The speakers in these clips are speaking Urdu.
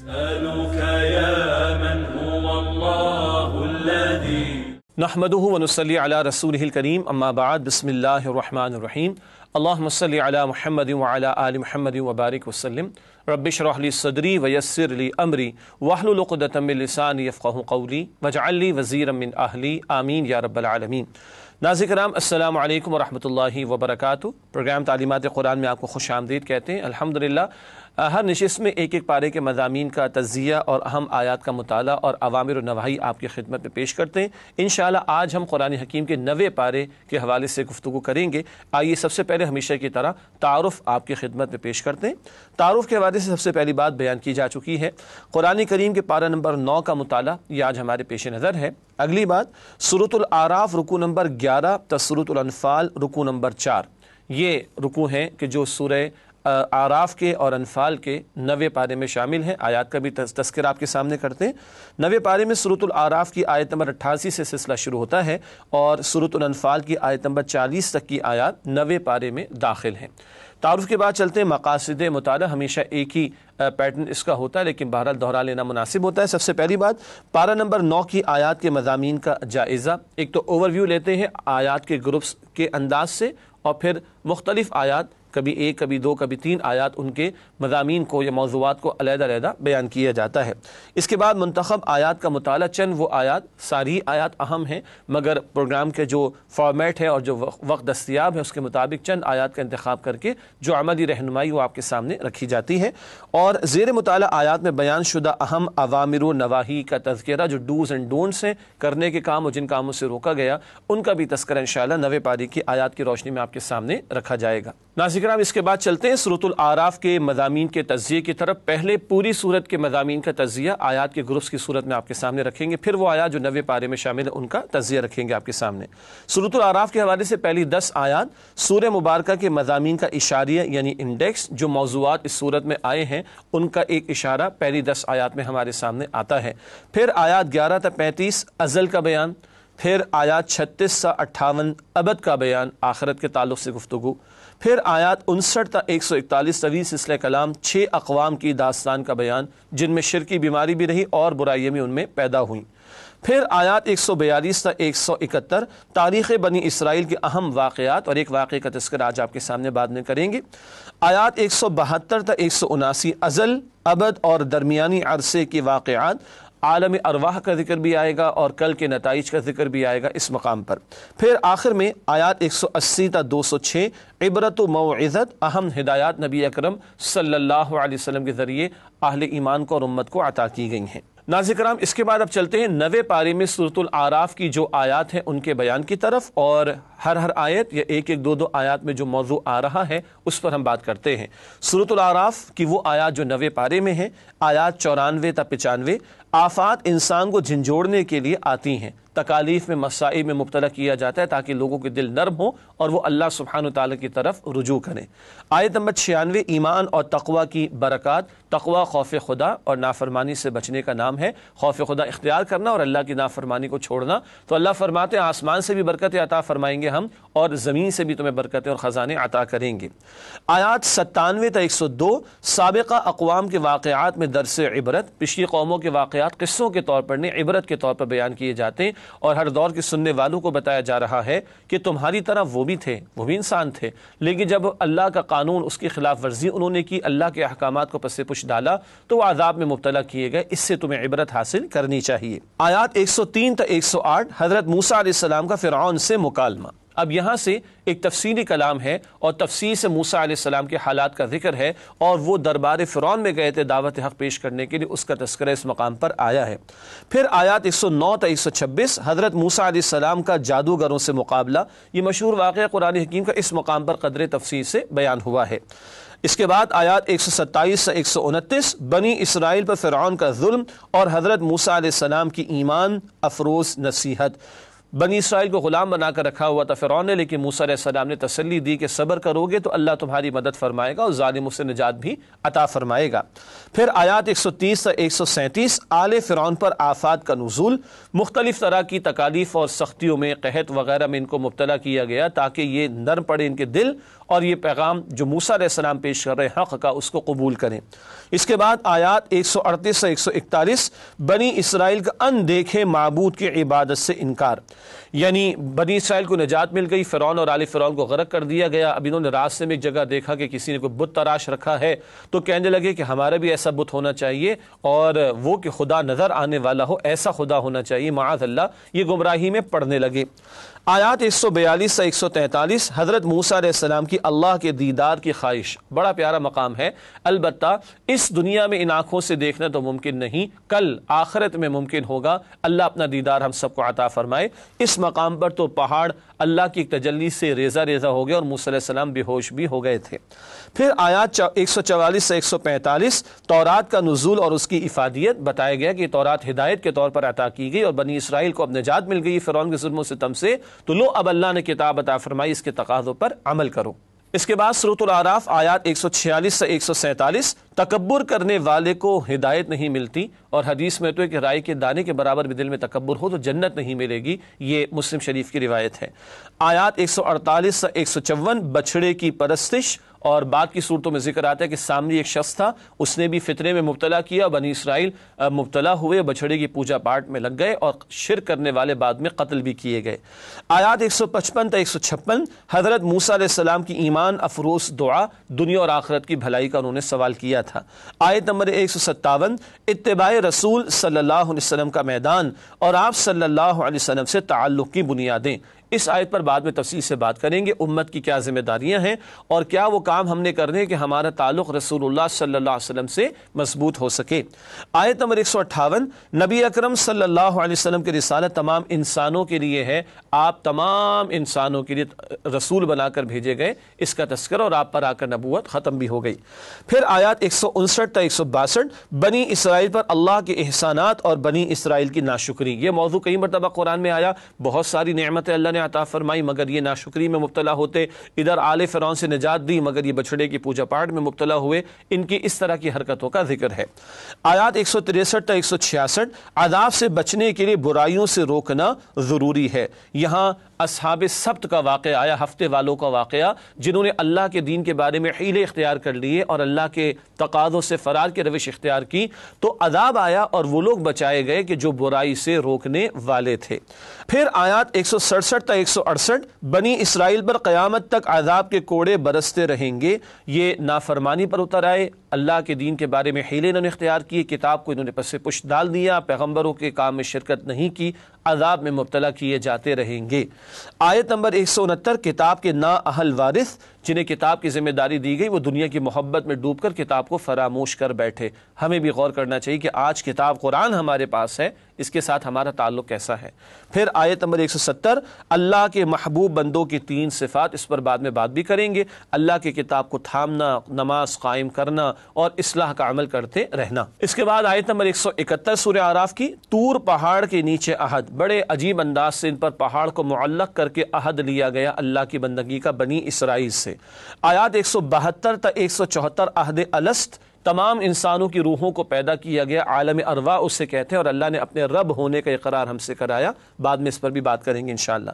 أسألك يا من هو الله الذي نحمده ونصلي على رسوله الكريم اما بعد بسم الله الرحمن الرحيم اللهم صل على محمد وعلى آل محمد وبارك وسلم رب اشرح لي صدري ويسر لي امري واحلل عقدة من لساني يفقهوا قولي واجعل لي وزيرا من اهلي آمین یا رب العالمین۔ ناظرین کرام السلام علیکم ورحمۃ اللہ وبرکاتہ۔ پروگرام تعلیمات قرآن میں آپ کو خوش آمدید کہتے ہیں۔ الحمدللہ ہر نشست میں ایک ایک پارے کے مضامین کا تجزیہ اور اہم آیات کا مطالعہ اور اوامر و نواہی آپ کی خدمت میں پیش کرتے ہیں۔ انشاءاللہ آج ہم قرآن حکیم کے 90 پارے کے حوالے سے گفتگو کریں گے۔ آئیے سب سے پہلے ہمیشہ کی طرح تعارف آپ کی خدمت میں پیش کرتے ہیں۔ تعارف کے حوالے سے سب سے پہلی بات بیان کی جا چکی ہے، قرآن کریم کے پارہ نمبر 9 کا مطالعہ یہ آج ہمارے پیش نظر ہے۔ اگلی بات سورۃ الاعراف رکوع نمبر 11 تا سورۃ الانفال رکوع نمبر 4، یہ رکوع ہیں کہ جو سورہ اعراف کے اور انفال کے 90 پارے میں شامل ہیں۔ آیات کا بھی تذکرہ آپ کے سامنے کرتے ہیں۔ 90 پارے میں سورۃ الاعراف کی آیت نمبر 88 سے سلسلہ شروع ہوتا ہے اور سورۃ الانفال کی آیت نمبر 40 تک کی آیات 90 پارے میں داخل ہیں۔ تعارف کے بعد چلتے ہیں مقاصد مطالعہ۔ ہمیشہ ایک ہی پیٹرن اس کا ہوتا ہے لیکن بہرحال دہرا لینا مناسب ہوتا ہے۔ سب سے پہلی بات پارہ نمبر 9 کی آیات کے مضامین کا جائزہ۔ ایک تو اوور ویو لیتے ہیں آیات کے گروپس کے انداز سے اور پھر مختلف آیات، کبھی ایک کبھی دو کبھی 3 آیات، ان کے مضامین کو یا موضوعات کو علیحدہ علیحدہ بیان کیا جاتا ہے۔ اس کے بعد منتخب آیات کا مطالعہ۔ چند وہ آیات، ساری آیات اہم ہیں مگر پروگرام کے جو فارمیٹ ہے اور جو وقت دستیاب ہے اس کے مطابق چند آیات کا انتخاب کر کے جو عملی رہنمائی وہ آپ کے سامنے رکھی جاتی ہے، اور زیر مطالعہ آیات میں بیان شدہ اہم اوامر و نواہی کا تذکرہ، جو ڈوز اینڈ ڈونٹس ہیں، کرنے کے کام اور جن کاموں سے روکا گیا ان کا بھی تذکرہ انشاءاللہ 90 پارے کی آیات کی روشنی میں آپ کے سامنے رکھا جائے گا۔ ناظرین کرام اس کے بعد چلتے ہیں سورۃ الاعراف کے مضامین کے تجزیے کی طرف۔ پہلے پوری سورت کے مضامین کا تجزیہ آیات کے گروپس کی صورت میں آپ کے سامنے رکھیں گے، پھر وہ آیات جو 90 پارے میں شامل ہیں ان کا تجزیہ رکھیں گے آپ کے سامنے۔ سورۃ الاعراف کے حوالے سے پہلی 10 آیات سورہ مبارکہ کے مضامین کا اشاریہ یعنی انڈیکس، جو موضوعات اس سورت میں آئے ہیں ان کا ایک اشارہ پہلی 10 آیات میں ہمارے سامنے آتا ہے۔ پھر آیات 11 تا 35 ازل کا بیان، پھر آیات 36 تا 58 ابد کا بیان، آخرت کے تعلق سے گفتگو، پھر آیات 59 تا 141 طویل سلسلہ کلام 6 اقوام کی داستان کا بیان جن میں شرک کی بیماری بھی رہی اور برائیاں بھی ان میں پیدا ہوئیں، پھر آیات 142 تا 171 تاریخ بنی اسرائیل کے اہم واقعات اور ایک واقعے کا تذکرہ آج آپ کے سامنے بعد میں کریں گے، آیات 172 تا 179 ازل، ابد اور درمیانی عرصے کے واقعات، عالم ارواح کا ذکر بھی آئے گا اور کل کے نتائج کا ذکر بھی آئے گا اس مقام پر، پھر آخر میں آیات 180 تا 206 عبرت و موعظت، اہم ہدایات نبی اکرم صلی اللہ علیہ وسلم کے ذریعے اہل ایمان کو اور امت کو عطا کی گئی ہیں۔ ناظرین کرام اس کے بعد اب چلتے ہیں 90 پارے میں سورۃ الاعراف کی جو آیات ہیں ان کے بیان کی طرف، اور ہر آیت یا ایک ایک دو آیات میں جو موضوع آ رہا ہے اس پر ہم بات کرتے ہیں۔ سورۃ الاعراف کی وہ آیات جو 90 پارے میں ہیں، آیات 94 تا 95 آفات انسان کو جھنجھوڑنے کے لیے آتی ہیں، تکالیف میں مسائل میں مبتلا کیا جاتا ہے تاکہ لوگوں کے دل نرم ہوں اور وہ اللہ سبحانہ وتعالی کی طرف رجوع کریں۔ آیت نمبر 96 ایمان اور تقوی کی برکات۔ تقوی خوف خدا اور نافرمانی سے بچنے کا نام ہے، خوف خدا اختیار کرنا اور اللہ کی نافرمانی کو چھوڑنا۔ تو اللہ فرماتے ہیں آسمان سے بھی برکتیں عطا فرمائیں گے ہم اور زمین سے بھی تمہیں برکتیں اور خزانے عطا کریں گے۔ آیات 97 تا 102 سابقہ اقوام کے واقعات میں درس عبرت، پچھلی قوموں کے واقعات قصوں کے طور پر نہیں عبرت کے طور پر بیان کیے جاتے ہیں اور ہر دور کے سننے والوں کو بتایا جا رہا ہے کہ تمہاری طرح وہ بھی تھے، وہ بھی انسان تھے، لیکن جب اللہ کا قانون اس کی خلاف ورزی انہوں نے کی، اللہ کے احکامات کو پس پش ڈالا تو وہ عذاب میں مبتلا کیے گئے۔ اس سے تمہیں عبرت حاصل کرنی چاہیے۔ آیات 103 تا 108 حضرت موسیٰ علیہ السلام کا فرعون سے مکالمہ۔ اب یہاں سے ایک تفصیلی کلام ہے اور تفصیل سے موسیٰ علیہ السلام کے حالات کا ذکر ہے، اور وہ دربار فرعون میں گئے تھے دعوت حق پیش کرنے کے لیے، اس کا تذکرہ اس مقام پر آیا ہے۔ پھر آیات 109 تا 126 حضرت موسیٰ علیہ السلام کا جادوگروں سے مقابلہ، یہ مشہور واقعہ قرآن حکیم کا اس مقام پر قدر تفصیل سے بیان ہوا ہے۔ اس کے بعد آیات 127 سے 129 بنی اسرائیل پر فرعون کا ظلم اور حضرت موسیٰ علیہ السلام کی ایمان افروز نصیحت۔ بنی اسرائیل کو غلام بنا کر رکھا ہوا تھا فرعون نے، لیکن موسیٰ علیہ السلام نے تسلی دی کہ صبر کرو گے تو اللہ تمہاری مدد فرمائے گا اور ظالموں سے نجات بھی عطا فرمائے گا۔ پھر آیات 130 سے 137 آل فرعون پر آفات کا نزول، مختلف طرح کی تکالیف اور سختیوں میں، قحط وغیرہ میں ان کو مبتلا کیا گیا تاکہ یہ نرم پڑے ان کے دل اور یہ پیغام جو موسیٰ علیہ السلام پیش کر رہے ہیں حق کا اس کو قبول کریں۔ اس کے بعد آیات 138 سے 141 بنی اسرائیل کا اندیکھے معبود کی عبادت سے انکار، یعنی بنی اسرائیل کو نجات مل گئی، فرعون اور آل فرعون کو غرق کر دیا گیا۔ اب انہوں نے راستے میں ایک جگہ دیکھا کہ کسی نے کوئی بت تراش رکھا ہے تو کہنے لگے کہ ہمارا بھی ایسا بت ہونا چاہیے اور وہ کہ خدا نظر آنے والا ہو، ایسا خدا ہونا چاہیے، معاذ اللہ، یہ گمراہی میں پڑنے لگے۔ آیات 142 سے 143 حضرت موسیٰ علیہ السلام کی اللہ کے دیدار کی خواہش، بڑا پیارا مقام ہے، البتہ اس دنیا میں ان آنکھوں سے دیکھنا تو ممکن نہیں، کل آخرت میں ممکن ہوگا، اللہ اپنا دیدار ہم سب کو عطا فرمائے۔ اس مقام پر تو پہاڑ اللہ کی ایک تجلی سے ریزہ ریزہ ہو گئے اور موسیٰ علیہ السلام بے ہوش بھی ہو گئے تھے۔ پھر آیات 144 سے 145 تورات کا نزول اور اس کی افادیت، بتایا گیا کہ تورات ہدایت کے طور پر عطا کی گئی اور بنی اسرائیل کو اب نجات مل گئی فرعون کے ظلم و ستم سے، تو لو اب اللہ نے کتاب عطا فرمائی، اس کے تقاضوں پر عمل کرو۔ اس کے بعد سورۃ الاعراف آیات 146 سے 147 تکبر کرنے والے کو ہدایت نہیں ملتی، اور حدیث میں تو ہے کہ رائی کے دانے کے برابر بھی دل میں تکبر ہو تو جنت نہیں ملے گی، یہ مسلم شریف کی روایت ہے۔ آیات 148 سے 154 بچھڑے کی پرستش، اور بعد کی صورتوں میں ذکر آتا ہے کہ سامنے ایک شخص تھا، اس نے بھی فطرے میں مبتلا کیا، بنی اسرائیل مبتلا ہوئے، بچھڑے کی پوجا پاٹ میں لگ گئے اور شرک کرنے والے بعد میں قتل بھی کیے گئے۔ آیات 155 تا 156 حضرت موسیٰ علیہ السلام کی ایمان افروز دعا، دنیا اور آخرت کی بھلائی کا انہوں نے سوال کیا تھا۔ آیت نمبر 157 اتباع رسول صلی اللہ علیہ وسلم کا میدان اور آپ صلی اللہ علیہ وسلم سے تعلق کی بنیادیں، اس آیت پر بعد میں تفصیل سے بات کریں گے، امت کی کیا ذمہ داریاں ہیں اور کیا وہ کام ہم نے کرنے کہ ہمارا تعلق رسول اللہ صلی اللہ علیہ وسلم سے مضبوط ہو سکے۔ آیت نمبر 158 نبی اکرم صلی اللہ علیہ وسلم کی رسالت تمام انسانوں کے لیے ہے، آپ تمام انسانوں کے لیے رسول بنا کر بھیجے گئے، اس کا تذکرہ، اور آپ پر آ کر نبوت ختم بھی ہو گئی۔ پھر آیات 159 تا 162 بنی اسرائیل پر اللہ کے احسانات اور بنی اسرائیل کی ناشکری، یہ موضوع کئی مرتبہ قرآن میں آیا، بہت ساری نعمتیں اللہ نے عطا فرمائی مگر یہ ناشکری میں مبتلا ہوتے، ادھر آل فرعون سے نجات دی مگر یہ بچڑے کی پوجا پاٹ میں مبتلا ہوئے، ان کی اس طرح کی حرکتوں کا ذکر ہے۔ آیات 163 تا 166 عذاب سے بچنے کے لیے برائیوں سے روکنا ضروری ہے۔ یہاں اصحاب سبت کا واقعہ آیا، ہفتے والوں کا واقعہ، جنہوں نے اللہ کے دین کے بارے میں حیلے اختیار کر لیے اور اللہ کے تقاضوں سے فرار کی روش اختیار کی، تو عذاب آیا اور وہ لوگ بچائے گئے کہ جو برائی سے روکنے والے تھے۔ پھر آیات 167 تا 168 بنی اسرائیل پر قیامت تک عذاب کے کوڑے برستے رہیں گے، یہ نافرمانی پر اتر آئے، اللہ کے دین کے بارے میں حیلے انہوں نے اختیار کیے، کتاب کو انہوں نے پس پش ڈال دیا، پیغمبروں کے کام میں شرکت نہیں کی، عذاب میں مبتلا کیے جاتے رہیں گے۔ آیت نمبر 169 کتاب کے نا اہل وارث جنہیں کتاب کی ذمہ داری دی گئی وہ دنیا کی محبت میں ڈوب کر کتاب کو فراموش کر بیٹھے۔ ہمیں بھی غور کرنا چاہیے کہ آج کتاب قرآن ہمارے پاس ہے، اس کے ساتھ ہمارا تعلق کیسا ہے۔ پھر آیت نمبر 170 اللہ کے محبوب بندوں کی 3 صفات، اس پر بعد میں بات بھی کریں گے، اللہ کی کتاب کو تھامنا، نماز قائم کرنا اور اصلاح کا عمل کرتے رہنا۔ اس کے بعد آیت نمبر 171 سورہ اعراف کی طور پہاڑ کے نیچے عہد، بڑے عجیب انداز سے ان پر پہاڑ کو معلق کر کے عہد لیا گیا اللہ کی بندگی کا بنی اسرائیل سے۔ آیات 172 تا 174 عہد الست، تمام انسانوں کی روحوں کو پیدا کیا گیا، عالم ارواح اس سے کہتے ہیں، اور اللہ نے اپنے رب ہونے کا اقرار ہم سے کرایا، بعد میں اس پر بھی بات کریں گے انشاءاللہ۔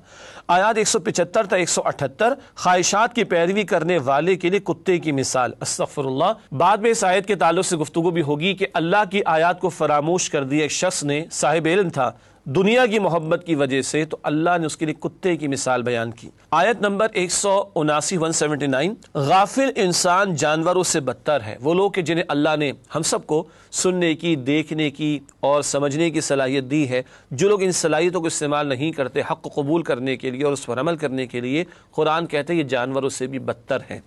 آیات 175 تا 178 خواہشات کی پیروی کرنے والے کے لیے کتے کی مثال، استغفر اللہ۔ بعد میں اس آیت کے تعلق سے گفتگو بھی ہوگی کہ اللہ کی آیات کو فراموش کر دیا ایک شخص نے، صاحب علم تھا، دنیا کی محبت کی وجہ سے، تو اللہ نے اس کے لیے کتے کی مثال بیان کی۔ آیت نمبر 179 غافل انسان جانوروں سے بدتر ہے، وہ لوگ کہ جنہیں اللہ نے ہم سب کو سننے کی، دیکھنے کی اور سمجھنے کی صلاحیت دی ہے، جو لوگ ان صلاحیتوں کو استعمال نہیں کرتے حق قبول کرنے کے لیے اور اس پر عمل کرنے کے لیے، قرآن کہتے ہیں یہ جانوروں سے بھی بدتر ہیں۔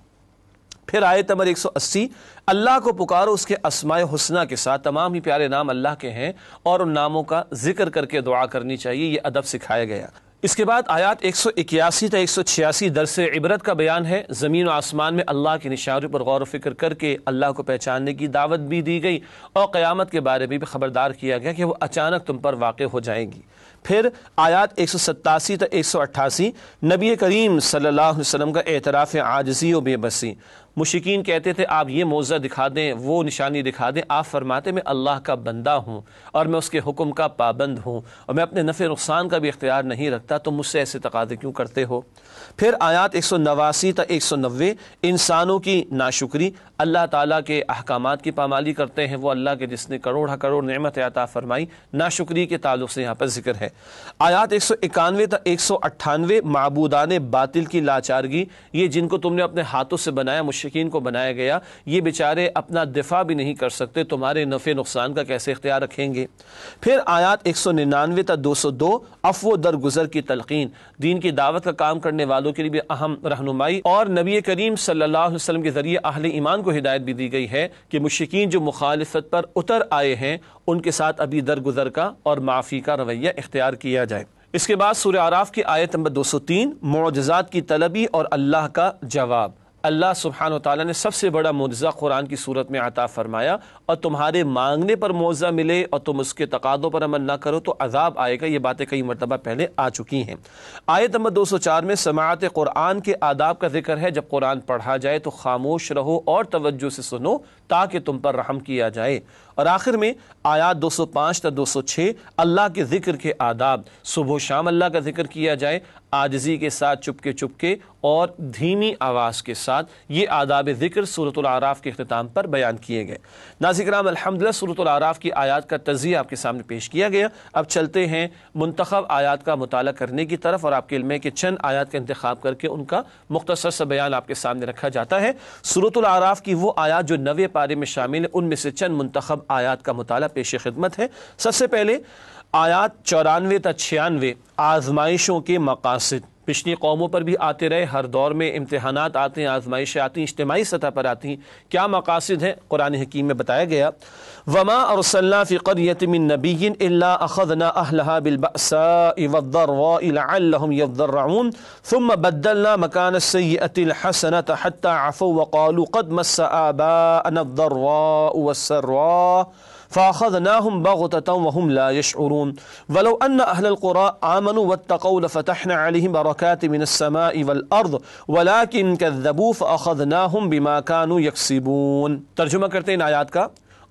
پھر آیت نمبر 180 اللہ کو پکارو اس کے اسماء حسنہ کے ساتھ، تمام ہی پیارے نام اللہ کے ہیں اور ان ناموں کا ذکر کر کے دعا کرنی چاہیے، یہ ادب سکھایا گیا۔ اس کے بعد آیات 181 تا 186 درس عبرت کا بیان ہے۔ زمین و آسمان میں اللہ کی نشانیوں پر غور و فکر کر کے اللہ کو پہچاننے کی دعوت بھی دی گئی، اور قیامت کے بارے میں بھی خبردار کیا گیا کہ وہ اچانک تم پر واقع ہو جائیں گی۔ پھر آیات 187 تا 188 نبی کریم صلی اللہ علیہ وسلم کا اعتراف عاجزی و بے بسی۔ مشرکین کہتے تھے آپ یہ معجزہ دکھا دیں، وہ نشانی دکھا دیں، آپ فرماتے میں اللہ کا بندہ ہوں اور میں اس کے حکم کا پابند ہوں اور میں اپنے نفع نقصان کا بھی اختیار نہیں رکھتا، تو مجھ سے ایسے تقاضے کیوں کرتے ہو؟ پھر آیات 189 تا 190 انسانوں کی ناشکری، اللہ تعالیٰ کے احکامات کی پامالی کرتے ہیں وہ اللہ کے جس نے کروڑ کروڑ نعمت عطا فرمائی، ناشکری کے تعلق سے یہاں پر ذکر ہے۔ آیات 191 تا 198 معبودان باطل کی لاچارگی، یہ جن کو تم نے اپنے ہاتھوں سے بنایا، مشرکین کو بنایا گیا، یہ بیچارے اپنا دفاع بھی نہیں کر سکتے، تمہارے نفع نقصان کا کیسے اختیار رکھیں گے؟ پھر آیات 199 تا 202 عفو درگزر کی تلقین، دین کی دعوت کا کام کرنے والوں کے لیے بھی اہم رہنمائی، اور نبی کریم صلی اللہ علیہ وسلم کے ذریعے اہل ایمان کو ہدایت بھی دی گئی ہے کہ مشرکین جو مخالفت پر اتر آئے ہیں ان کے ساتھ ابھی درگزر کا اور معافی کا رویہ اختیار کیا جائے۔ اس کے بعد سورہ اعراف کی آیت نمبر 203 معجزات کی طلبی اور اللہ کا جواب۔ اللہ سبحانہ وتعالیٰ نے سب سے بڑا معجزہ قرآن کی صورت میں عطا فرمایا، اور تمہارے مانگنے پر معجزہ ملے اور تم اس کے تقاضوں پر عمل نہ کرو تو عذاب آئے گا۔ یہ باتیں کئی مرتبہ پہلے آ چکی ہیں۔ آیت نمبر 204 میں سماعت قرآن کے آداب کا ذکر ہے، جب قرآن پڑھا جائے تو خاموش رہو اور توجہ سے سنو تاکہ تم پر رحم کیا جائے۔ اور آخر میں آیات 205 تا 206 اللہ کے ذکر کے آداب، صبح و شام اللہ کا ذکر کیا جائے، عاجزی کے ساتھ چپکے اور دھیمی آواز کے ساتھ، یہ آداب ذکر سورۃ الاعراف کے اختتام پر بیان کیے گئے۔ ناظرین کرام، الحمدللہ سورۃ الاعراف کی آیات کا تجزیہ آپ کے سامنے پیش کیا گیا۔ اب چلتے ہیں منتخب آیات کا مطالعہ کرنے کی طرف، اور آپ کے علم ہے کہ چند آیات کا انتخاب کر کے ان کا مختصر سا بیان آپ کے سامنے رکھا جاتا ہے۔ سورۃ الاعراف کی وہ آیات جو 90 پارے میں شامل ہیں، ان میں سے چند منتخب آیات کا مطالعہ پیش خدمت ہے۔ سب سے پہلے آیات 94 تا 96 آزمائشوں کے مقاصد۔ پچھلی قوموں پر بھی آتے رہے، ہر دور میں امتحانات آتے ہیں، آزمائشیں آتی ہیں، اجتماعی سطح پر آتی ہیں، کیا مقاصد ہیں قرآن حکیم میں بتایا گیا۔ وَمَا أَرْسَلْنَا فِي قَرْيَةٍ مِّن نَّبِيٍّ إِلَّا أَخَذْنَا أَهْلَهَا بِالْبَأْسَاءِ وَالضَّرَّاءِ لَعَلَّهُمْ يَضَّرَّعُونَ ثُمَّ بَدَّلْنَا مَكَانَ السَّيِّئَةِ الْحَسَنَةَ حَتَّى عَفَوْا وَقَالُوا قَدْ مَسَّ آبَاءَنَا الضَّرَّاءُ وَالسَّرَّاءُ فَأَخَذْنَاهُمْ بَغْتَةً وَهُمْ لَا يَشْعُرُونَ وَلَوْ أَنَّ أَهْلَ الْقُرَىٰ آمَنُوا وَاتَّقَوْا لَفَتَحْنَا عَلَيْهِمْ بَرَكَاتٍ مِّنَ السَّمَاءِ وَالْأَرْضِ وَلَٰكِن كَذَّبُوا فَأَخَذْنَاهُمْ بِمَا كَانُوا يَكْسِبُونَ۔ ترجمہ کرتے ہیں ان آیات کا۔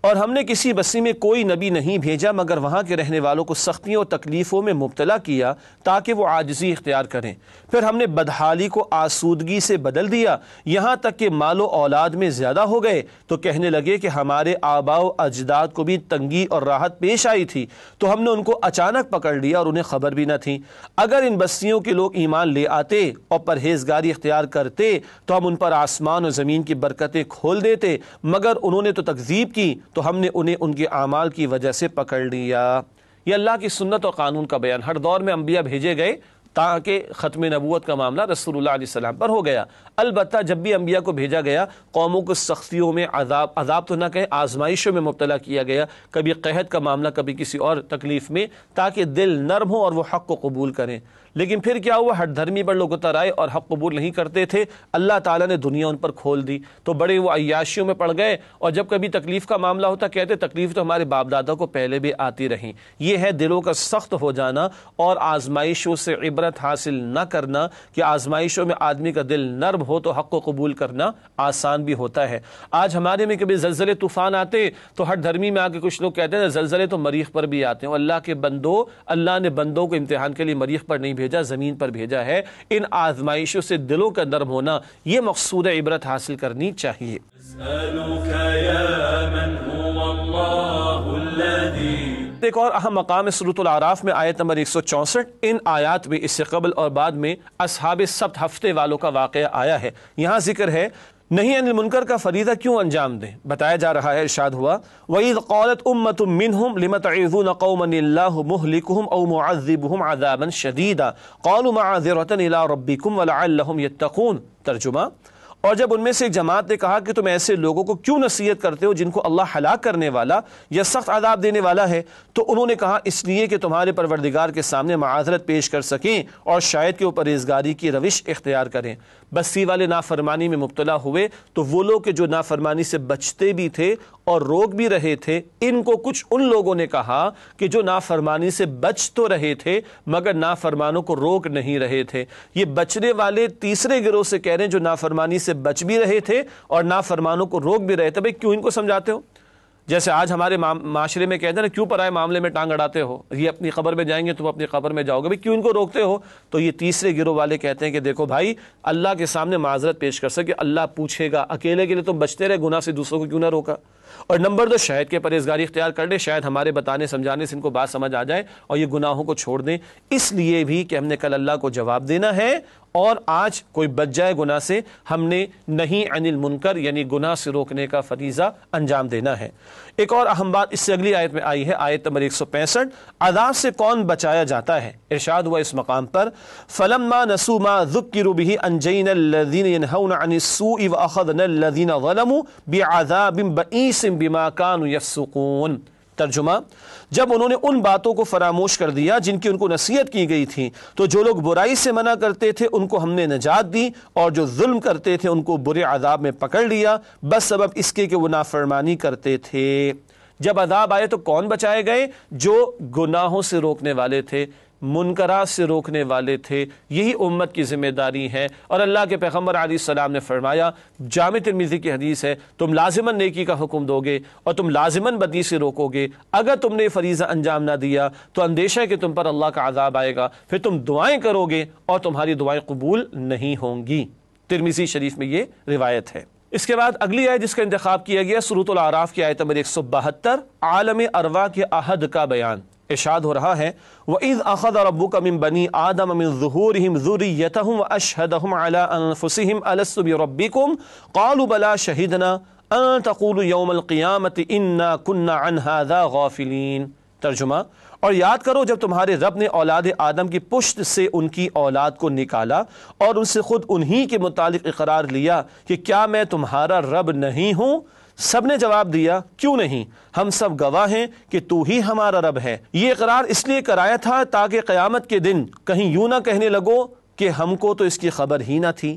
اور ہم نے کسی بستی میں کوئی نبی نہیں بھیجا مگر وہاں کے رہنے والوں کو سختیوں اور تکلیفوں میں مبتلا کیا تاکہ وہ عاجزی اختیار کریں، پھر ہم نے بدحالی کو آسودگی سے بدل دیا، یہاں تک کہ مال و اولاد میں زیادہ ہو گئے تو کہنے لگے کہ ہمارے آباء و اجداد کو بھی تنگی اور راحت پیش آئی تھی تو ہم نے ان کو اچانک پکڑ لیا اور انہیں خبر بھی نہ تھی۔ اگر ان بستیوں کے لوگ ایمان لے آتے اور پرہیزگاری اختیار کرتے تو ہم ان پر آسمان اور زمین کی برکتیں کھول دیتے، مگر انہوں نے تو تکذیب کی تو ہم نے انہیں ان کے اعمال کی وجہ سے پکڑ لیا۔ یہ اللہ کی سنت اور قانون کا بیان۔ ہر دور میں انبیاء بھیجے گئے تاکہ ختم نبوت کا معاملہ رسول اللہ علیہ السلام پر ہو گیا۔ البتہ جب بھی انبیاء کو بھیجا گیا قوموں کو سختیوں میں عذاب تو نہ کہیں، آزمائشوں میں مبتلا کیا گیا، کبھی قحط کا معاملہ، کبھی کسی اور تکلیف میں، تاکہ دل نرم ہو اور وہ حق کو قبول کریں۔ لیکن پھر کیا ہوا، ہٹ دھرمی پر لوگ اتر آئے اور حق قبول نہیں کرتے تھے، اللہ تعالیٰ نے دنیا ان پر کھول دی تو بڑے وہ عیاشیوں میں پڑ گئے، اور جب کبھی تکلیف کا معاملہ ہوتا کہتے تکلیف تو ہمارے باپ دادا کو پہلے بھی آتی رہی۔ یہ ہے دلوں کا سخت ہو جانا اور آزمائشوں سے عبرت حاصل نہ کرنا، کہ آزمائشوں میں آدمی کا دل نرم ہو تو حق کو قبول کرنا آسان بھی ہوتا ہے۔ آج ہمارے میں کبھی زلزلے طوفان آتے تو ہٹ دھرمی میں آ کے کچھ لوگ کہتے ہیں زلزلے تو مریخ پر بھی آتے ہیں، اللہ کے بندو، اللہ نے بندوں کو امتحان کے لیے مریخ پر نہیں بھیجا، زمین پر بھیجا ہے۔ ان آزمائشوں سے دلوں کا نرم ہونا، یہ مقصود عبرت حاصل کرنی چاہیے۔ ایک اور اہم مقام ہے سورۃ الاعراف میں آیت نمبر 164۔ ان آیات میں اس سے قبل اور بعد میں اصحاب سبت ہفتے والوں کا واقعہ آیا ہے۔ یہاں ذکر ہے نہیں عن المنکر کا فریضہ کیوں انجام دیں، بتایا جا رہا ہے، ارشاد ہوا وَإِذْ قَالَتْ أُمَّةٌ مِّنْهُمْ لِمَ تَعِظُونَ قَوْمًا اللَّهُ مُهْلِكُهُمْ أَوْ مُعَذِّبُهُمْ عَذَابًا شَدِيدًا قَالُوا مَعَذِرَةً إِلَىٰ رَبِّكُمْ وَلَعَلَّهُمْ يَتَّقُونَ۔ ترجمہ، اور جب ان میں سے ایک جماعت نے کہا کہ تم ایسے لوگوں کو کیوں نصیحت کرتے ہو جن کو اللہ ہلاک کرنے والا یا سخت عذاب دینے والا ہے، تو انہوں نے کہا اس لیے کہ تمہارے پروردگار کے سامنے معاذرت پیش کر سکیں اور شاید کہ وہ پرہیزگاری کی روش اختیار کریں۔ بستی والے نافرمانی میں مبتلا ہوئے تو وہ لوگ کہ جو نافرمانی سے بچتے بھی تھے اور روک بھی رہے تھے، ان کو کچھ ان لوگوں نے کہا کہ جو نافرمانی سے بچ تو رہے تھے مگر نافرمانوں کو روک نہیں رہے تھے۔ یہ بچنے والے تیسرے گروہ سے کہہ رہے ہیں جو نافرمانی سے بچ بھی رہے تھے اور نافرمانوں کو روک بھی رہے تھے۔ بھئی کیوں ان کو سمجھاتے ہو؟ جیسے آج ہمارے معاشرے میں کہتے ہیں نا، کیوں پرائے معاملے میں ٹانگ اڑاتے ہو، یہ اپنی قبر میں جائیں گے تم اپنی قبر میں جاؤ گے، بھئی کیوں ان کو روکتے ہو؟ تو یہ تیسرے گروہ والے کہتے ہیں کہ دیکھو بھائی، اللہ کے سامنے معذرت پیش کر سکے، اللہ پوچھے گا، اکیلے کے لیے تم بچتے رہے گناہ سے، دوسروں کو کیوں نہ روکا؟ اور نمبر 2، شاید کہ پرہیزگاری اختیار کر لے، شاید ہمارے بتانے سمجھانے سے ان کو بات سمجھ آ جائے اور یہ گناہوں کو چھوڑ دیں، اس لیے بھی کہ ہم نے کل اللہ کو جواب دینا ہے اور آج کوئی بچ جائے گناہ سے، ہم نے نہیں عن المنکر یعنی گناہ سے روکنے کا فریضہ انجام دینا ہے۔ ایک اور اہم بات اس سے اگلی آیت میں آئی ہے، آیت نمبر 165، عذاب سے کون بچایا جاتا ہے؟ ارشاد ہوا اس مقام پر، فَلَمَّا نَسُوا مَا ذُكِّرُوا بِهِ أَنجَيْنَا الَّذِينَ يَنْهَوْنَ عَنِ السُّوءِ وَأَخَذْنَا الَّذِينَ ظَلَمُوا بِعَذَابٍ بَئِيسٍ بِمَا كَانُوا يَفْسُقُونَ۔ ترجمہ، جب انہوں نے ان باتوں کو فراموش کر دیا جن کی ان کو نصیحت کی گئی تھی تو جو لوگ برائی سے منع کرتے تھے ان کو ہم نے نجات دی، اور جو ظلم کرتے تھے ان کو برے عذاب میں پکڑ لیا، بس سبب اس کے کہ وہ نافرمانی کرتے تھے۔ جب عذاب آئے تو کون بچائے گئے؟ جو گناہوں سے روکنے والے تھے، منکرات سے روکنے والے تھے، یہی امت کی ذمہ داری ہے۔ اور اللہ کے پیغمبر علیہ السلام نے فرمایا، جامع ترمذی کی حدیث ہے، تم لازماً نیکی کا حکم دو گے اور تم لازماً بدی سے روکو گے، اگر تم نے فریضہ انجام نہ دیا تو اندیشہ ہے کہ تم پر اللہ کا عذاب آئے گا، پھر تم دعائیں کرو گے اور تمہاری دعائیں قبول نہیں ہوں گی۔ ترمذی شریف میں یہ روایت ہے۔ اس کے بعد اگلی آیت جس کا انتخاب کیا گیا سورۃ الاعراف کی آیت نمبر 172، عالم ارواح کے عہد کا بیان۔ ارشاد ہو رہا ہے، وَإِذْ أَخَذَ رَبُّكَ مِن بَنِي آدَمَ مِن ظُهُورِهِمْ ذُرِّيَّتَهُمْ وَأَشْهَدَهُمْ عَلَىٰ أَنفُسِهِمْ أَلَسْتُ بِرَبِّكُمْ قَالُوا بَلَىٰ شَهِدْنَا أَن تَقُولُوا يَوْمَ الْقِيَامَةِ إِنَّا كُنَّا عَنْ هَٰذَا غَافِلِينَ۔ ترجمہ، اور یاد کرو جب تمہارے رب نے اولاد آدم کی پشت سے ان کی اولاد کو نکالا اور ان سے خود انہی کے متعلق اقرار لیا کہ کیا میں تمہارا رب نہیں ہوں؟ سب نے جواب دیا، کیوں نہیں، ہم سب گواہ ہیں کہ تو ہی ہمارا رب ہے۔ یہ اقرار اس لیے کرایا تھا تاکہ قیامت کے دن کہیں یوں نہ کہنے لگو کہ ہم کو تو اس کی خبر ہی نہ تھی۔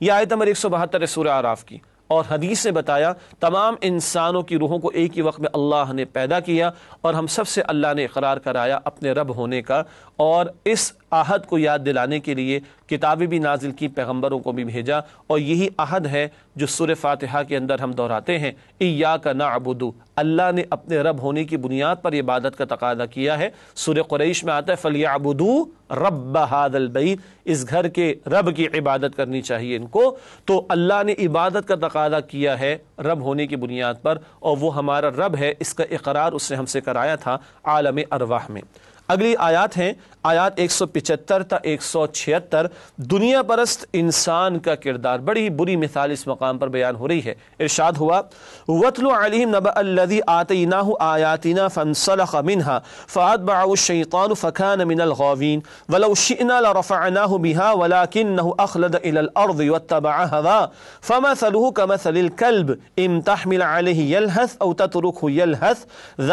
یہ آیت نمبر 172 ہے سورہ اعراف کی۔ اور حدیث نے بتایا تمام انسانوں کی روحوں کو ایک ہی وقت میں اللہ نے پیدا کیا اور ہم سب سے اللہ نے اقرار کرایا اپنے رب ہونے کا، اور اس عہد کو یاد دلانے کے لیے کتابیں بھی نازل کی، پیغمبروں کو بھی بھیجا، اور یہی عہد ہے جو سورہ فاتحہ کے اندر ہم دہراتے ہیں، ایاک نعبد، اللہ نے اپنے رب ہونے کی بنیاد پر عبادت کا تقاضا کیا ہے۔ سورہ قریش میں آتا ہے فَلْيَعْبُدُوا رَبَّ هَذَا الْبَيْتِ، اس گھر کے رب کی عبادت کرنی چاہیے ان کو۔ تو اللہ نے عبادت کا تقاضا کیا ہے رب ہونے کی بنیاد پر، اور وہ ہمارا رب ہے، اس کا اقرار اس نے ہم سے کرایا تھا عالم ارواح میں۔ اگلی آیات ہیں آیات 175 تا 176، دنیا پرست انسان کا کردار، بڑی بری مثال اس مقام پر بیان ہو رہی ہے۔ ارشاد ہوا، وَاتْلُ عَلَيْهِمْ نَبَأَ الَّذِي آتَيْنَاهُ آيَاتِنَا فَانسَلَخَ مِنْهَا فَأَتْبَعَهُ الشَّيْطَانُ فَكَانَ مِنَ الْغَاوِينَ وَلَوْ شِئْنَا لَرَفَعْنَاهُ بِهَا وَلَكِنَّهُ أَخْلَدَ إِلَى الْأَرْضِ وَاتَّبَعَ هَوَاهُ فَمَثَلُهُ كَمَثَلِ الْكَلْبِ إِن تَحْمِلْ عَلَيْهِ يَلْهَثْ أَوْ تَتْرُكْهُ يَلْهَث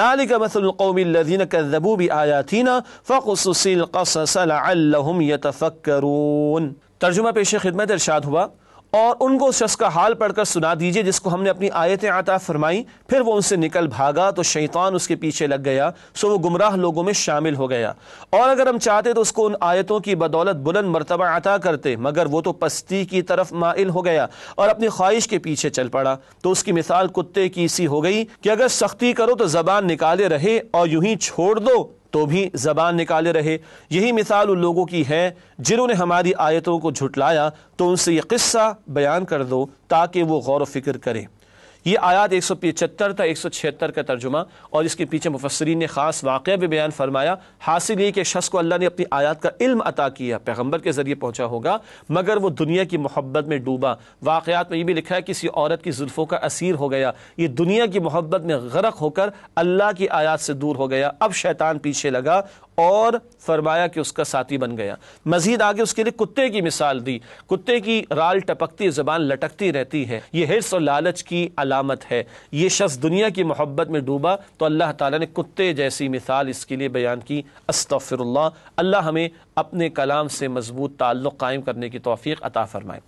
ذَلِكَ مَثَلُ الْقَوْمِ الَّذِينَ كَذَّبُوا بِآيَاتِنَا فَقُصُصِ الْقَصَصَ لَعَلَّهُمْ يَتَفَكَّرُونَ۔ ترجمہ پیش خدمت، ارشاد ہوا، اور ان کو اس شخص کا حال پڑھ کر سنا دیجئے جس کو ہم نے اپنی آیتیں عطا فرمائی، پھر وہ ان سے نکل بھاگا تو شیطان اس کے پیچھے لگ گیا، سو وہ گمراہ لوگوں میں شامل ہو گیا۔ اور اگر ہم چاہتے تو اس کو ان آیتوں کی بدولت بلند مرتبہ عطا کرتے، مگر وہ تو پستی کی طرف مائل ہو گیا اور اپنی خواہش کے پیچھے چل پڑا، تو اس کی مثال کتے کی سی ہو گئی کہ اگر سختی کرو تو زبان نکالے رہے اور یوں ہی چھوڑ دو تو بھی زبان نکالے رہے۔ یہی مثال ان لوگوں کی ہے جنہوں نے ہماری آیتوں کو جھٹلایا، تو ان سے یہ قصہ بیان کر دو تاکہ وہ غور و فکر کریں۔ یہ آیات 175 تا 176 کا ترجمہ، اور اس کے پیچھے مفسرین نے خاص واقعہ بھی بیان فرمایا۔ حاصل یہ کہ شخص کو اللہ نے اپنی آیات کا علم عطا کیا، پیغمبر کے ذریعے پہنچا ہوگا، مگر وہ دنیا کی محبت میں ڈوبا۔ واقعات میں یہ بھی لکھا ہے کسی عورت کی زلفوں کا اسیر ہو گیا، یہ دنیا کی محبت میں غرق ہو کر اللہ کی آیات سے دور ہو گیا۔ اب شیطان پیچھے لگا اور فرمایا کہ اس کا ساتھی بن گیا۔ مزید آگے اس کے لیے کتے کی مثال دی، کتے کی رال ٹپکتی زبان لٹکتی رہتی ہے، یہ حرص اور لالچ کی علامت ہے۔ یہ شخص دنیا کی محبت میں ڈوبا تو اللہ تعالیٰ نے کتے جیسی مثال اس کے لیے بیان کی۔ استغفر اللہ، اللہ ہمیں اپنے کلام سے مضبوط تعلق قائم کرنے کی توفیق عطا فرمائے۔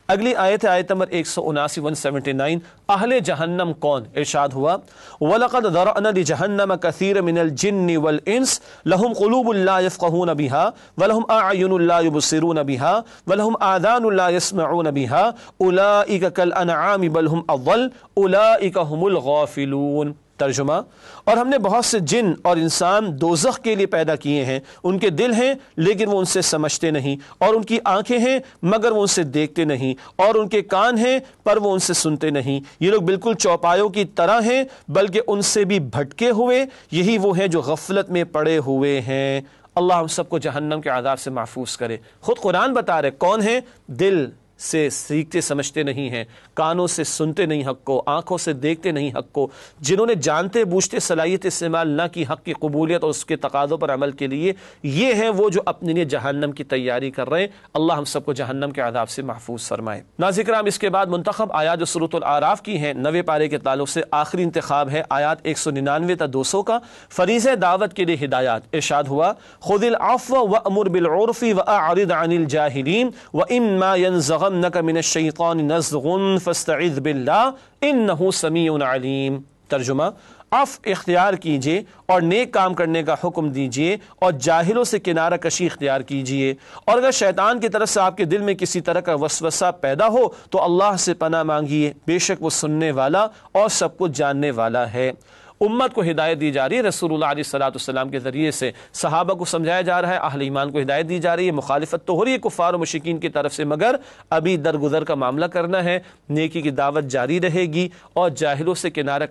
اگلی آیت ہے آیت نمبر 179 179۔ اہل جہنم کون؟ ارشاد ہوا وَلَقَدْ ذَرَأْنَا لِجَهَنَّمَ كَثِيرًا مِنَ الْجِنِّ وَالْإِنسِ لَهُمْ قُلُوبٌ لَا يَفْقَهُونَ بِهَا وَلَهُمْ أَعْيُنٌ لَا يُبْصِرُونَ بِهَا وَلَهُمْ آذَانٌ لَا يَسْمَعُونَ بِهَا أُولَئِكَ كَالْأَنْعَامِ بَلْ هُمْ أَضَلُّ أُولَئِكَ هُمُ الْغَافِلُونَ۔ ترجمہ، اور ہم نے بہت سے جن اور انسان دوزخ کے لیے پیدا کیے ہیں، ان کے دل ہیں لیکن وہ ان سے سمجھتے نہیں، اور ان کی آنکھیں ہیں مگر وہ ان سے دیکھتے نہیں، اور ان کے کان ہیں پر وہ ان سے سنتے نہیں۔ یہ لوگ بالکل چوپایوں کی طرح ہیں بلکہ ان سے بھی بھٹکے ہوئے، یہی وہ ہیں جو غفلت میں پڑے ہوئے ہیں۔ اللہ ہم سب کو جہنم کے عذاب سے محفوظ کرے۔ خود قرآن بتا رہے کون ہیں؟ دل سے سیکھتے سمجھتے نہیں ہیں، کانوں سے سنتے نہیں حق کو، آنکھوں سے دیکھتے نہیں حق کو، جنہوں نے جانتے بوجھتے صلاحیت استعمال نہ کی حق کی قبولیت اور اس کے تقاضوں پر عمل کے لیے، یہ ہیں وہ جو اپنے لیے جہنم کی تیاری کر رہے ہیں۔ اللہ ہم سب کو جہنم کے عذاب سے محفوظ فرمائے۔ ناظرین کرام، اس کے بعد منتخب آیات جو سورۃ الاعراف کی ہیں 90 پارے کے تعلق سے آخری انتخاب ہے آیات 199 تا 200 کا، فریضہ دعوت کے لیے ہدایات۔ ارشاد ہوا خذ العفو وامر بالعرف واعرض عن الجاہلین واما ينزغنك من الشیطان نزغ فاستعذ باللہ انہ سمیع علیم۔ ترجمہ، عفو اختیار کیجئے اور نیک کام کرنے کا حکم دیجئے اور جاہلوں سے کنارہ کشی اختیار کیجئے، اور اگر شیطان کی طرف سے آپ کے دل میں کسی طرح کا وسوسہ پیدا ہو تو اللہ سے پناہ مانگیے، بے شک وہ سننے والا اور سب کچھ جاننے والا ہے۔ امت کو ہدایت دی جا رہی ہے، رسول اللہ علیہ السلام کے ذریعے سے صحابہ کو سمجھایا جا رہا ہے، اہل ایمان کو ہدایت دی جا رہی ہے۔ مخالفت تو ہو رہی ہے کفار و مشرکین کی طرف سے، مگر ابھی درگزر کا معاملہ کرنا ہے، نیکی کی دعوت جاری رہے گی، اور جاہلوں سے کنارہ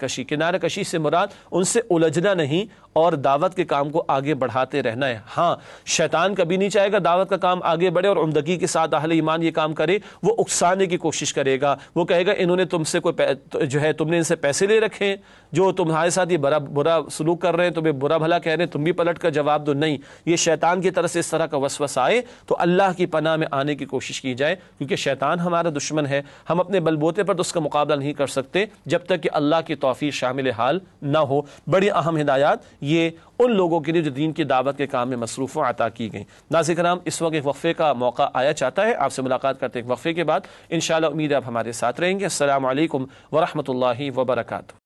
کشی سے مراد ان سے الجھنا نہیں اور دعوت کے کام کو آگے بڑھاتے رہنا ہے۔ ہاں، شیطان کبھی نہیں چاہے گا دعوت کا کام آگے بڑھے اور عمدگی کے ساتھ اہل ایمان یہ کام کرے، وہ اکسانے کی کوشش کرے گا، وہ کہے گا انہوں نے تم سے تم نے ان سے پیسے لے رکھے، جو تمہارے ساتھ یہ برا سلوک کر رہے ہیں، تمہیں برا بھلا کہہ رہے ہیں، تم بھی پلٹ کر جواب دو۔ نہیں، یہ شیطان کی طرف سے اس طرح کا وسوسہ آئے تو اللہ کی پناہ میں آنے کی کوشش کی جائے، کیونکہ شیطان ہمارا دشمن ہے، ہم اپنے بل بوتے پر تو اس کا مقابلہ نہیں کر سکتے جب تک کہ اللہ کی توفیق شامل حال نہ ہو۔ بڑی اہم ہدایات یہ ان لوگوں کے لیے جو دین کی دعوت کے کام میں مصروف و عطا کی گئیں۔ ناظرین کرام، اس وقت ایک وقفے کا موقع آیا چاہتا ہے، آپ سے ملاقات کرتے ایک وقفے کے بعد، انشاءاللہ امید ہے آپ ہمارے ساتھ رہیں گے۔ السلام علیکم ورحمۃ اللہ وبرکاتہ۔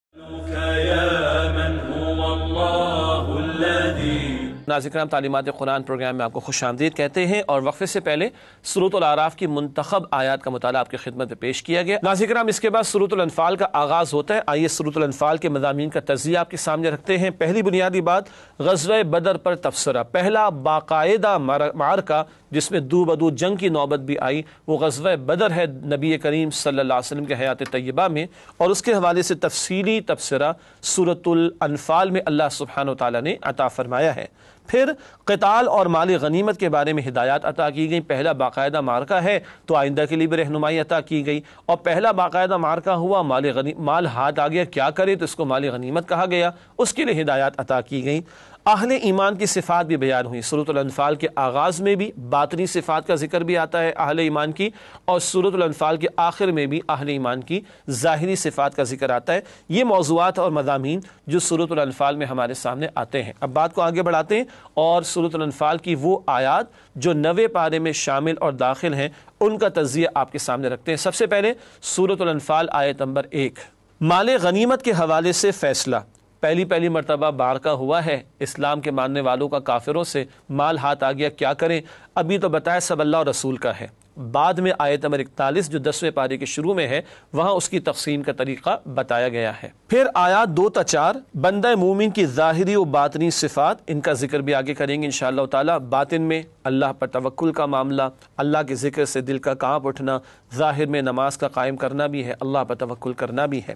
ناظرین کرام، تعلیمات قرآن پروگرام میں آپ کو خوش آمدید کہتے ہیں، اور وقفے سے پہلے سورۃ الاعراف کی منتخب آیات کا مطالعہ آپ کی خدمت میں پیش کیا گیا۔ ناظرین کرام، اس کے بعد سورۃ الانفال کا آغاز ہوتا ہے۔ آئیے سورۃ الانفال کے مضامین کا تجزیہ آپ کے سامنے رکھتے ہیں۔ پہلی بنیادی بات، غزوہ بدر پر تبصرہ، پہلا باقاعدہ معرکہ جس میں دو بدو جنگ کی نوبت بھی آئی، وہ غزوہ بدر ہے نبی کریم صلی اللہ علیہ وسلم کے حیات طیبہ میں، اور اس کے حوالے سے تفصیلی تبصرہ سورۃ الانفال میں اللہ سبحانہ و تعالیٰ نے عطا فرمایا ہے۔ پھر قتال اور مال غنیمت کے بارے میں ہدایات عطا کی گئی۔ پہلا باقاعدہ معرکہ ہے تو آئندہ کے لیے بھی رہنمائی عطا کی گئی، اور پہلا باقاعدہ معرکہ ہوا، مال ہاتھ آ گیا، کیا کرے تو اس کو مال غنیمت کہا گیا، اس کے لیے ہدایات عطا کی گئی۔ اہل ایمان کی صفات بھی بیان ہوئی۔ سورۃ الانفال کے آغاز میں بھی باطنی صفات کا ذکر بھی آتا ہے اہل ایمان کی، اور سورۃ الانفال کے آخر میں بھی اہل ایمان کی ظاہری صفات کا ذکر آتا ہے۔ یہ موضوعات اور مضامین جو سورۃ الانفال میں ہمارے سامنے آتے ہیں۔ اب بات کو آگے بڑھاتے ہیں اور سورۃ الانفال کی وہ آیات جو 90 پارے میں شامل اور داخل ہیں ان کا تجزیہ آپ کے سامنے رکھتے ہیں۔ سب سے پہلے سورۃ الانفال آیت نمبر 1، مال غنیمت کے حوالے سے فیصلہ۔ پہلی مرتبہ معرکہ ہوا ہے، اسلام کے ماننے والوں کا کافروں سے مال ہاتھ آ گیا، کیا کریں؟ ابھی تو بتایا سب اللہ اور رسول کا ہے۔ بعد میں آیت نمبر 41 جو 10ویں پارے کے شروع میں ہے، وہاں اس کی تقسیم کا طریقہ بتایا گیا ہے۔ پھر آیات 2 تا 4 بندہ مومن کی ظاہری و باطنی صفات، ان کا ذکر بھی آگے کریں گے انشاءاللہ تعالی۔ باطن میں اللہ پر توکل کا معاملہ، اللہ کے ذکر سے دل کا کانپ اٹھنا، ظاہر میں نماز کا قائم کرنا بھی ہے، اللہ پر توکل کرنا بھی ہے۔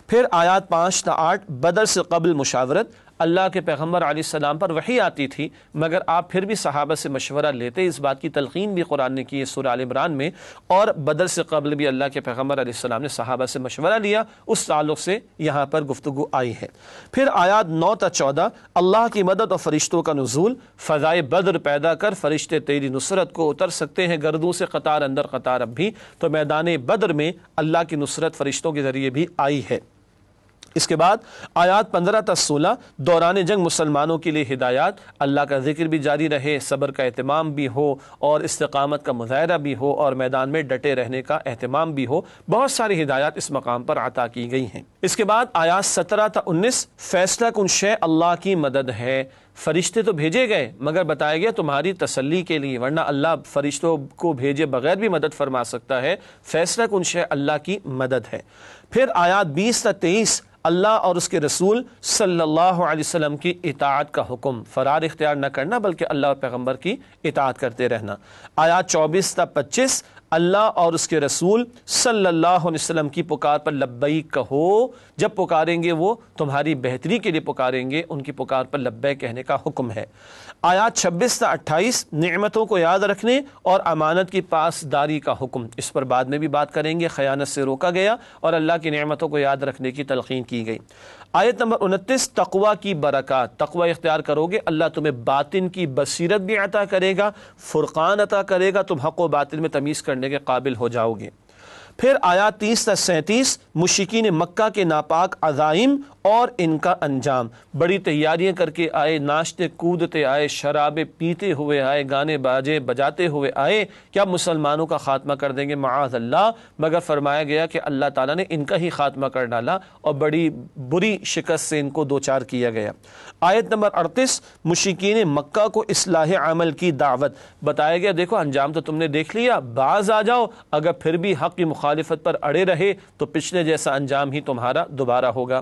پھر آیات 5 تا 8 بدر سے قبل مشاورت، اللہ کے پیغمبر علیہ السلام پر وحی آتی تھی، مگر آپ پھر بھی صحابہ سے مشورہ لیتے۔ اس بات کی تلقین بھی قرآن نے کی ہے سورہ آل عمران میں، اور بدر سے قبل بھی اللہ کے پیغمبر علیہ السلام نے صحابہ سے مشورہ لیا، اس تعلق سے یہاں پر گفتگو آئی ہے۔ پھر آیات 9 تا 14، اللہ کی مدد اور فرشتوں کا نزول۔ فضائے بدر پیدا کر فرشتے تیری نصرت کو اتر سکتے ہیں گردوں سے قطار اندر قطار اب بھی، تو میدان بدر میں اللہ کی نصرت فرشتوں کے ذریعے بھی آئی ہے۔ اس کے بعد آیات 15 تا 16، دوران جنگ مسلمانوں کے لیے ہدایات، اللہ کا ذکر بھی جاری رہے، صبر کا اہتمام بھی ہو اور استقامت کا مظاہرہ بھی ہو اور میدان میں ڈٹے رہنے کا اہتمام بھی ہو۔ بہت ساری ہدایات اس مقام پر عطا کی گئی ہیں۔ اس کے بعد آیات 17 تا 19، فیصلہ کن شے اللہ کی مدد ہے۔ فرشتے تو بھیجے گئے مگر بتایا گیا تمہاری تسلی کے لیے، ورنہ اللہ فرشتوں کو بھیجے بغیر بھی مدد فرما سکتا ہے۔ فیصلہ کن شے اللہ کی مدد ہے۔ پھر آیات 20 تا 23، اللہ اور اس کے رسول صلی اللہ علیہ وسلم کی اطاعت کا حکم، فرار اختیار نہ کرنا بلکہ اللہ اور پیغمبر کی اطاعت کرتے رہنا۔ آیات 24 تا 25، اللہ اور اس کے رسول صلی اللہ علیہ وسلم کی پکار پر لبیک کہو، جب پکاریں گے وہ تمہاری بہتری کے لیے پکاریں گے، ان کی پکار پر لبیک کہنے کا حکم ہے۔ آیات 26 تا 28، نعمتوں کو یاد رکھنے اور امانت کی پاسداری کا حکم، اس پر بعد میں بھی بات کریں گے۔ خیانت سے روکا گیا اور اللہ کی نعمتوں کو یاد رکھنے کی تلقین کی گئی۔ آیت نمبر 29، تقوی کی برکات، تقوی اختیار کرو گے اللہ تمہیں باطن کی بصیرت بھی عطا کرے گا، فرقان عطا کرے گا، تم حق و باطل میں تمیز کرنے کے قابل ہو جاؤ گے۔ پھر آیات 30 تا 37، مشرکین مکہ کے ناپاک عزائم اور ان کا انجام، بڑی تیاریاں کر کے آئے، ناچتے کودتے آئے، شرابیں پیتے ہوئے آئے، گانے باجے بجاتے ہوئے آئے، کیا مسلمانوں کا خاتمہ کر دیں گے؟ معاذ اللہ، مگر فرمایا گیا کہ اللہ تعالیٰ نے ان کا ہی خاتمہ کر ڈالا اور بڑی بری شکست سے ان کو دوچار کیا گیا۔ آیت نمبر 38، مشرکین مکہ کو اصلاح عمل کی دعوت، بتایا گیا دیکھو انجام تو تم نے دیکھ لیا، باز آ جاؤ، اگر پھر بھی حق کی مخالفت پر اڑے رہے تو پچھلے جیسا انجام ہی تمہارا دوبارہ ہوگا۔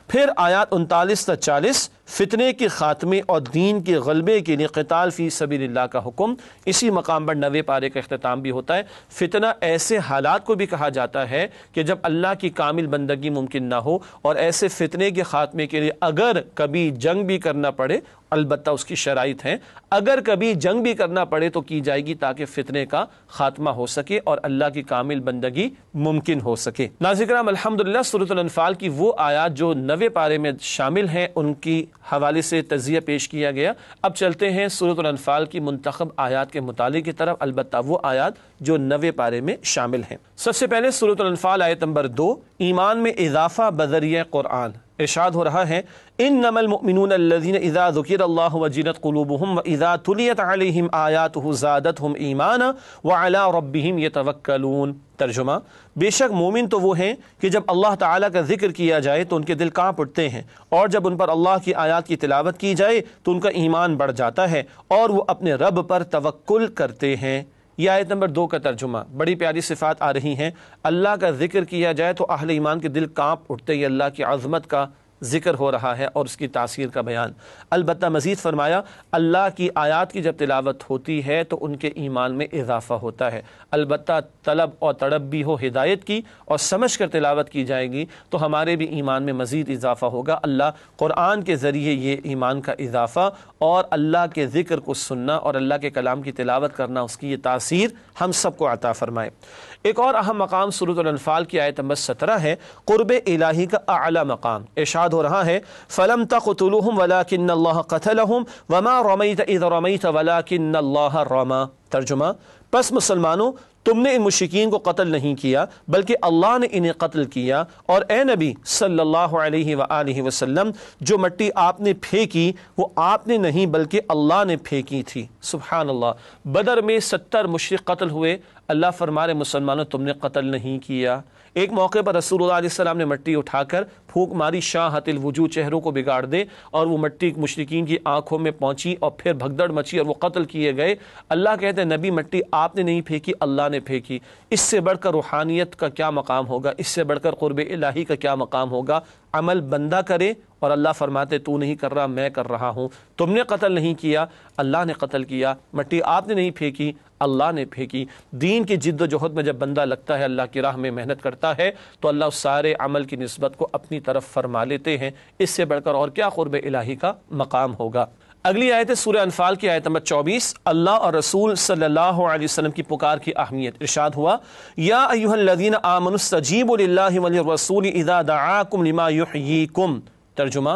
پھر آیات 39 تا 40، فتنے کے خاتمے اور دین کے غلبے کے لیے قتال فی سبیل اللہ کا حکم۔ اسی مقام پر 90 پارے کا اختتام بھی ہوتا ہے۔ فتنہ ایسے حالات کو بھی کہا جاتا ہے کہ جب اللہ کی کامل بندگی ممکن نہ ہو، اور ایسے فتنے کے خاتمے کے لیے اگر کبھی جنگ بھی کرنا پڑے، البتہ اس کی شرائط ہیں، اگر کبھی جنگ بھی کرنا پڑے تو کی جائے گی تاکہ فتنے کا خاتمہ ہو سکے اور اللہ کی کامل بندگی ممکن ہو سکے۔ ناظرین کرام، الحمدللہ سورۃ الانفال کی وہ آیات جو 90 پارے میں شامل ہیں ان کی حوالے سے تجزیہ پیش کیا گیا۔ اب چلتے ہیں سورۃ الانفال کی منتخب آیات کے مطالعے کی طرف، البتہ وہ آیات جو 90 پارے میں شامل ہیں۔ سب سے پہلے سورۃ الانفال آیت نمبر 2، ایمان میں اضافہ بذریعہ قرآن۔ ارشاد ہو رہا ہے، انما المؤمنون الذین اذا ذکر اللہ وجلت قلوبہم واذا تلیت علیہم آیاتہ زادتہم ایمانا وعلی ربہم یتوکلون۔ ترجمہ، بے شک مومن تو وہ ہیں کہ جب اللہ تعالیٰ کا ذکر کیا جائے تو ان کے دل کانپ اٹھتے ہیں، اور جب ان پر اللہ کی آیات کی تلاوت کی جائے تو ان کا ایمان بڑھ جاتا ہے اور وہ اپنے رب پر توکل کرتے ہیں۔ یہ آیت نمبر 2 کا ترجمہ۔ بڑی پیاری صفات آ رہی ہیں، اللہ کا ذکر کیا جائے تو اہل ایمان کے دل کانپ اٹھتے، یہ اللہ کی عظمت کا ذکر ہو رہا ہے اور اس کی تاثیر کا بیان۔ البتہ مزید فرمایا، اللہ کی آیات کی جب تلاوت ہوتی ہے تو ان کے ایمان میں اضافہ ہوتا ہے، البتہ طلب اور تڑپ بھی ہو ہدایت کی اور سمجھ کر تلاوت کی جائے گی تو ہمارے بھی ایمان میں مزید اضافہ ہوگا۔ اللہ قرآن کے ذریعے یہ ایمان کا اضافہ اور اللہ کے ذکر کو سننا اور اللہ کے کلام کی تلاوت کرنا، اس کی یہ تاثیر ہم سب کو عطا فرمائے۔ ایک اور اہم مقام سورۃ الانفال کی آیت نمبر 17 ہے، قرب الہی کا اعلیٰ مقام۔ ارشاد ہو رہا ہے، فَلَمْ تَقْتُلُوهُمْ وَلَكِنَّ اللَّهَ قَتَلَهُمْ وَمَا رَمَيْتَ إِذْ رَمَيْتَ وَلَكِنَّ اللَّهَ رَمَى۔ ترجمہ، پس مسلمانوں تم نے ان مشرکین کو قتل نہیں کیا بلکہ اللہ نے انہیں قتل کیا، اور اے نبی صلی اللہ علیہ وآلہ وسلم جو مٹی آپ نے پھینکی وہ آپ نے نہیں بلکہ اللہ نے پھینکی تھی۔ سبحان اللہ، بدر میں 70 مشرک قتل ہوئے، اللہ فرما رہے مسلمانوں تم نے قتل نہیں کیا۔ ایک موقع پر رسول اللہ علیہ السلام نے مٹی اٹھا کر پھونک ماری، شاہت الوجوہ، چہروں کو بگاڑ دے، اور وہ مٹی مشرکین کی آنکھوں میں پہنچی اور پھر بھگدڑ مچی اور وہ قتل کیے گئے۔ اللہ کہتے ہیں نبی مٹی آپ نے نہیں پھینکی، اللہ نے پھینکی۔ اس سے بڑھ کر روحانیت کا کیا مقام ہوگا، اس سے بڑھ کر قرب الہی کا کیا مقام ہوگا۔ عمل بندہ کرے اور اللہ فرماتے تو نہیں کر رہا میں کر رہا ہوں، تم نے قتل نہیں کیا اللہ نے قتل کیا، مٹی آپ نے نہیں پھینکی اللہ نے پھینکی۔ دین کی جد و جہد میں جب بندہ لگتا ہے، اللہ کی راہ میں محنت کرتا ہے، تو اللہ اس سارے عمل کی نسبت کو اپنی طرف فرما لیتے ہیں۔ اس سے بڑھ کر اور کیا قرب الہی کا مقام ہوگا۔ اگلی آیت ہے سورہ انفال کی آیت نمبر 24۔ اللہ اور رسول صلی اللہ علیہ وسلم کی پکار کی اہمیت۔ ارشاد ہوا یا ایھا الذین آمنوا استجیبوا للہ وللرسول اذا دعاکم لما یحییکم۔ ترجمہ،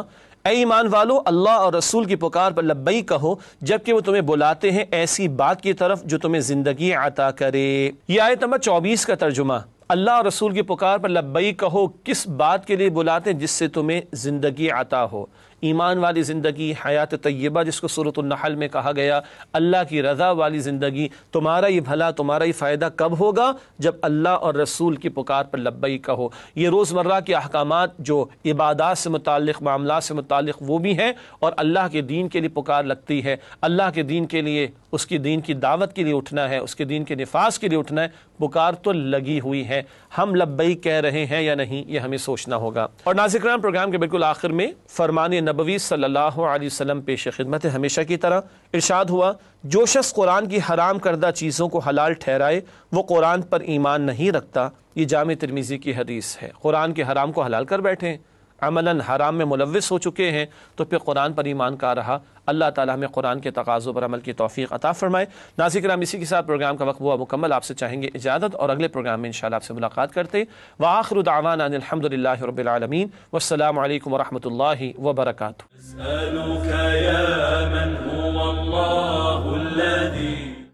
اے ایمان والو اللہ اور رسول کی پکار پر لبیک کہو جبکہ وہ تمہیں بلاتے ہیں ایسی بات کی طرف جو تمہیں زندگی عطا کرے۔ یہ آیت نمبر 24 کا ترجمہ، اللہ اور رسول کی پکار پر لبیک کہو کس بات کے لیے بلاتے ہیں؟ جس سے تمہیں زندگی عطا ہو، ایمان والی زندگی، حیات طیبہ جس کو سورۃ النحل میں کہا گیا، اللہ کی رضا والی زندگی۔ تمہارا یہ بھلا، تمہارا یہ فائدہ کب ہوگا؟ جب اللہ اور رسول کی پکار پر لبیک کہو۔ یہ روزمرہ کے احکامات جو عبادات سے متعلق، معاملات سے متعلق وہ بھی ہیں، اور اللہ کے دین کے لیے پکار لگتی ہے، اللہ کے دین کے لیے، اس کی دین کی دعوت کے لیے اٹھنا ہے، اس کے دین کے نفاذ کے لیے اٹھنا ہے، پکار تو لگی ہوئی ہے۔ ہم لبیک کہہ رہے ہیں یا نہیں، یہ ہمیں سوچنا ہوگا۔ اور ناظرین کرام، پروگرام کے بالکل آخر میں فرمان نبوی صلی اللہ علیہ وسلم پیش خدمت ہے ہمیشہ کی طرح۔ ارشاد ہوا جو شخص قرآن کی حرام کردہ چیزوں کو حلال ٹھہرائے وہ قرآن پر ایمان نہیں رکھتا۔ یہ جامع ترمذی کی حدیث ہے۔ قرآن کے حرام کو حلال کر بیٹھے، عملاً حرام میں ملوث ہو چکے ہیں، تو پھر قرآن پر ایمان کا رہا۔ اللہ تعالیٰ ہمیں قرآن کے تقاضوں پر عمل کی توفیق عطا فرمائے۔ ناظرین کرام، اسی کے ساتھ پروگرام کا وقت ہوا مکمل۔ آپ سے چاہیں گے اجازت، اور اگلے پروگرام میں انشاءاللہ آپ سے ملاقات کرتے۔ وآخر دعوانا ان الحمدللہ رب العالمین، والسلام علیکم ورحمۃ اللہ وبرکاتہ۔ أسألك يا من هو الله الذي